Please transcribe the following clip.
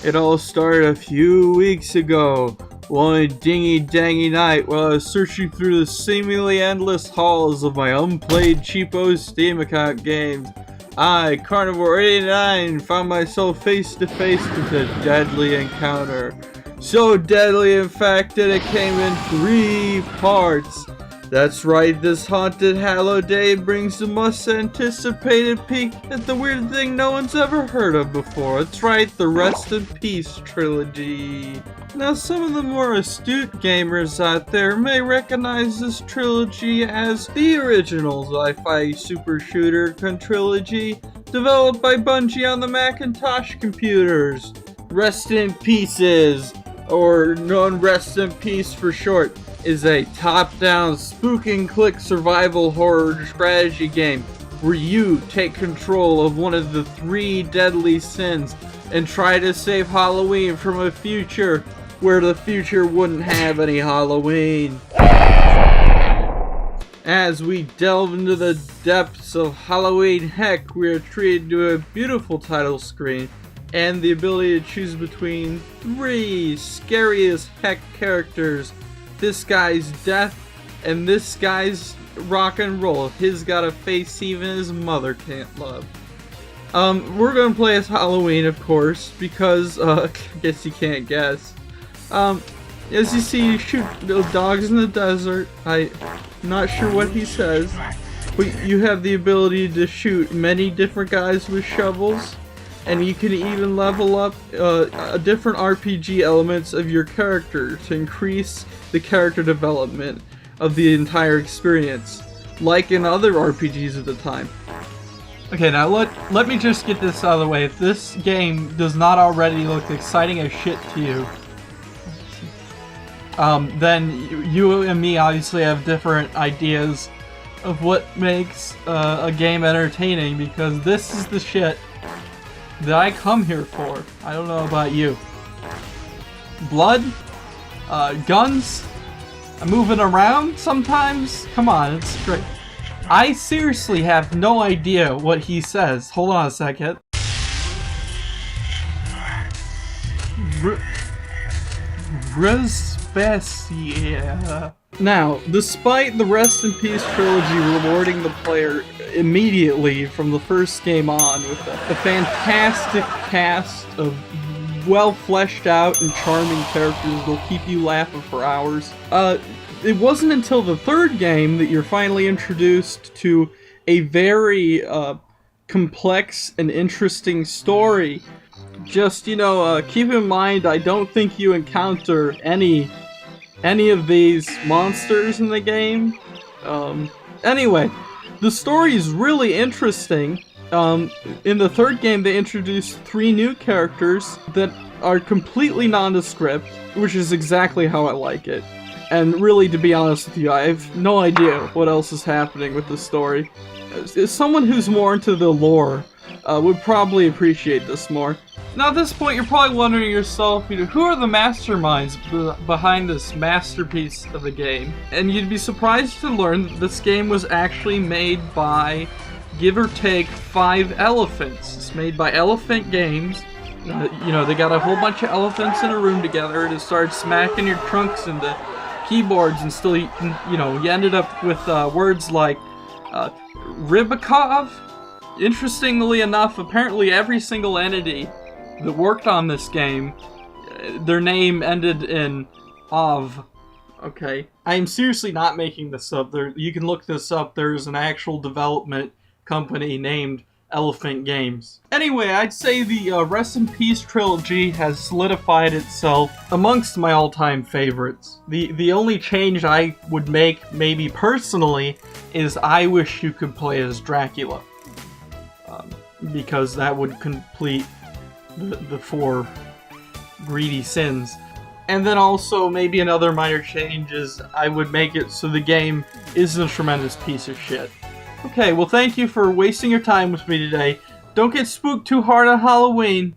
It all started a few weeks ago, one dingy-dangy night while I was searching through the seemingly endless halls of my unplayed cheapo Steam account games. I, Karnivore 89, found myself face to face with a deadly encounter. So deadly, in fact, that it came in 3 parts. That's right, this haunted Hallowed Day brings the most anticipated peek at the weird thing no one's ever heard of before. That's right, the Rest in Peace Trilogy. Now, some of the more astute gamers out there may recognize this trilogy as the original sci-fi super shooter trilogy developed by Bungie on the Macintosh computers. Rest in Pieces, or known Rest in Peace for short, is a top-down spook-and-click survival horror strategy game where you take control of one of the 3 deadly sins and try to save Halloween from a future where the future wouldn't have any Halloween. As we delve into the depths of Halloween heck, we are treated to a beautiful title screen and the ability to choose between 3 scary as heck characters. This guy's death and this guy's rock and roll. His got a face even his mother can't love. We're gonna play as Halloween, of course, because I guess you can't guess. As you see, you shoot little dogs in the desert. I'm not sure what he says, but you have the ability to shoot many different guys with shovels, and you can even level up different RPG elements of your character to increase the character development of the entire experience, like in other RPGs at the time. Okay, now let me just get this out of the way. If this game does not already look exciting as shit to you, then you and me obviously have different ideas of what makes a game entertaining, because this is the shit that I come here for. I don't know about you. Blood? Guns? Moving around sometimes? Come on, it's great. I seriously have no idea what he says. Hold on a second. Respecia. Now, despite the Rest in Peace trilogy rewarding the player immediately from the first game on with a fantastic cast of well fleshed out and charming characters that'll keep you laughing for hours, it wasn't until the 3rd game that you're finally introduced to a very complex and interesting story. Just, keep in mind, I don't think you encounter any of these monsters in the game. Anyway, the story is really interesting. In the 3rd game, they introduced 3 new characters that are completely nondescript, which is exactly how I like it. And really, to be honest with you, I have no idea what else is happening with the story. As someone who's more into the lore would probably appreciate this more. Now at this point, you're probably wondering to yourself, who are the masterminds behind this masterpiece of a game? And you'd be surprised to learn that this game was actually made by, give or take, 5 elephants. It's made by Elephant Games. They got a whole bunch of elephants in a room together to start smacking your trunks into keyboards, and still, you ended up with words like Rybakov. Interestingly enough, apparently every single entity that worked on this game, their name ended in Ov. Okay. I am seriously not making this up. You can look this up. There's an actual development company named Elephant Games. Anyway, I'd say the Rest in Peace trilogy has solidified itself amongst my all-time favorites. The only change I would make, maybe personally, is I wish you could play as Dracula. Because that would complete the 4 greedy sins. And then also, maybe another minor change is I would make it so the game isn't a tremendous piece of shit. Okay, well thank you for wasting your time with me today. Don't get spooked too hard on Halloween.